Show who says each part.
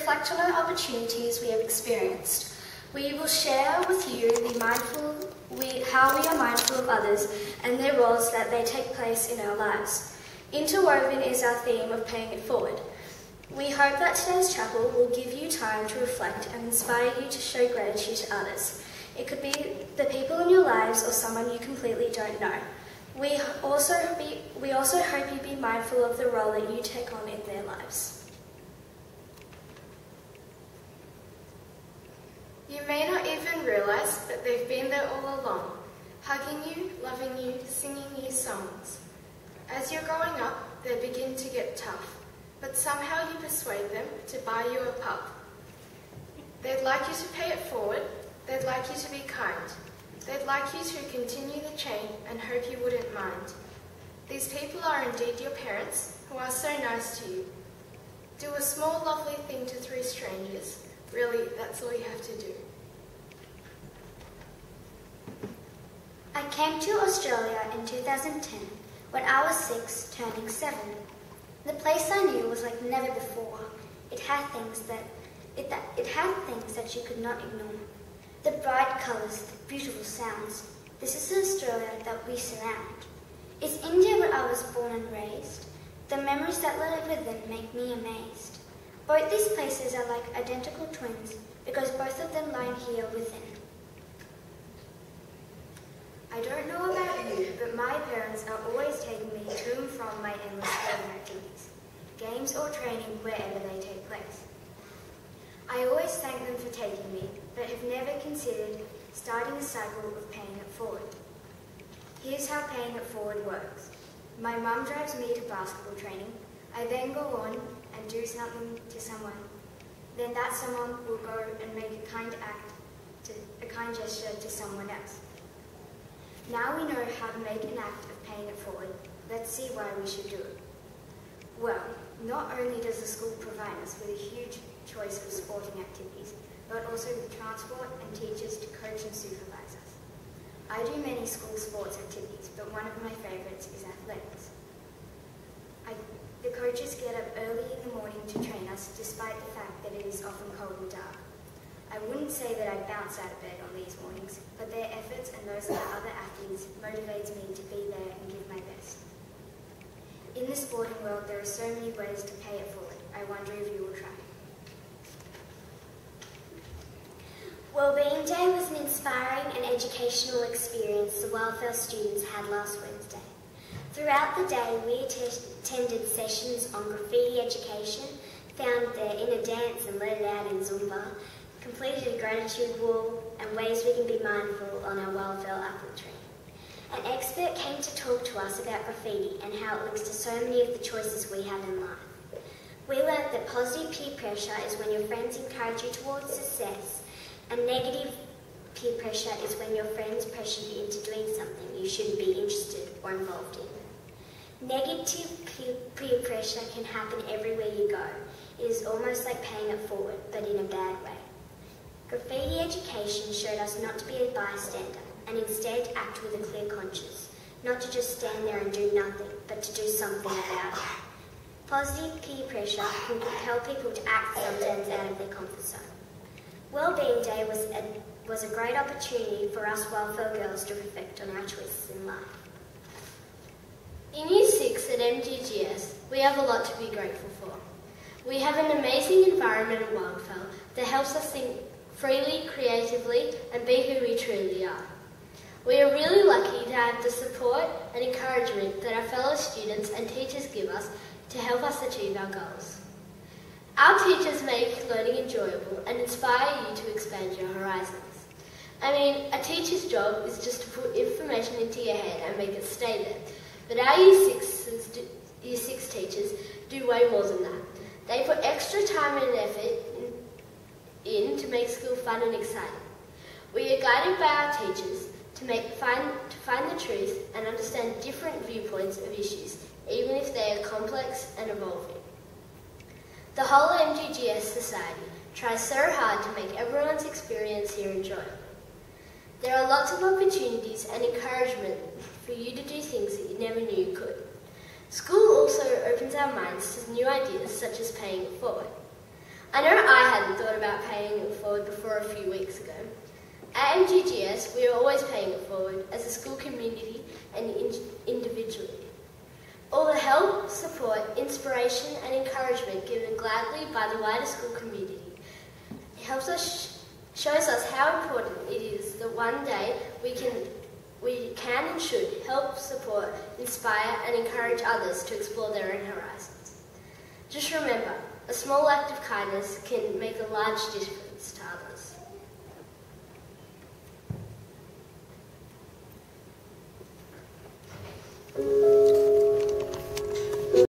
Speaker 1: reflect on our opportunities we have experienced. We will share with you how we are mindful of others and their roles that they take place in our lives. Interwoven is our theme of Paying It Forward. We hope that today's chapel will give you time to reflect and inspire you to show gratitude to others. It could be the people in your lives or someone you completely don't know. We also hope you be mindful of the role that you take on in their lives.
Speaker 2: You may not even realise that they've been there all along, hugging you, loving you, singing you songs. As you're growing up, they begin to get tough, but somehow you persuade them to buy you a pup. They'd like you to pay it forward, they'd like you to be kind, they'd like you to continue the chain and hope you wouldn't mind. These people are indeed your parents, who are so nice to you. Do a small lovely thing to 3 strangers. Really, that's all you have to do.
Speaker 3: I came to Australia in 2010 when I was 6, turning 7. The place I knew was like never before. It had things that you could not ignore. The bright colours, the beautiful sounds. This is the Australia that we surround. It's India where I was born and raised. The memories that live within make me amazed. Both these places are like identical twins because both of them lie here within.
Speaker 4: I don't know about you, but my parents are always taking me to and from my endless learning activities, games or training wherever they take place. I always thank them for taking me, but have never considered starting a cycle of paying it forward. Here's how paying it forward works. My mum drives me to basketball training. I then go on and do something to someone. Then that someone will go and make a kind gesture to someone else. Now we know how to make an act of paying it forward. Let's see why we should do it. Well, not only does the school provide us with a huge choice of sporting activities, but also with transport and teachers to coach and supervise us. I do many school sports activities, but one of my favourites is athletics. The coaches get up early in the morning to train us, despite the fact that it is often cold and dark. I wouldn't say that I bounce out of bed on these mornings, but their efforts and those of the other athletes motivates me to be there and give my best. In the sporting world, there are so many ways to pay it forward. I wonder if you will try.
Speaker 3: Wellbeing Day was an inspiring and educational experience the Wildfell students had last Wednesday. Throughout the day, we attended sessions on graffiti education, found their inner dance and let it out in Zumba, completed a gratitude wall, and ways we can be mindful on our Wildfell apple tree. An expert came to talk to us about graffiti and how it links to so many of the choices we have in life. We learnt that positive peer pressure is when your friends encourage you towards success, and negative peer pressure is when your friends pressure you into doing something you shouldn't be interested or involved in. Negative peer pressure can happen everywhere you go. It is almost like paying it forward, but in a bad way. Graffiti education showed us not to be a bystander, and instead act with a clear conscience, not to just stand there and do nothing, but to do something about it. Positive peer pressure can compel people to act sometimes out of their comfort zone. Wellbeing Day was a great opportunity for us Wildfell girls to reflect on our choices in life.
Speaker 5: In Year 6 at MGGS, we have a lot to be grateful for. We have an amazing environment at Wildfell that helps us think freely, creatively, and be who we truly are. We are really lucky to have the support and encouragement that our fellow students and teachers give us to help us achieve our goals. Our teachers make learning enjoyable and inspire you to expand your horizons. I mean, a teacher's job is just to put information into your head and make it stay there. But our Year 6 teachers do way more than that. They put extra time and effort in to make school fun and exciting. We are guided by our teachers to find the truth and understand different viewpoints of issues, even if they are complex and evolving. The whole MGGS society tries so hard to make everyone's experience here enjoyable. There are lots of opportunities and encouragement for you to do things that you never knew you could. School also opens our minds to new ideas such as paying it forward. I know I hadn't thought about paying it forward before a few weeks ago. At MGGS, we are always paying it forward as a school community and individually. All the help, support, inspiration and encouragement given gladly by the wider school community shows us how important it is that one day we can and should help, support, inspire and encourage others to explore their own horizons. Just remember, a small act of kindness can make a large difference to others.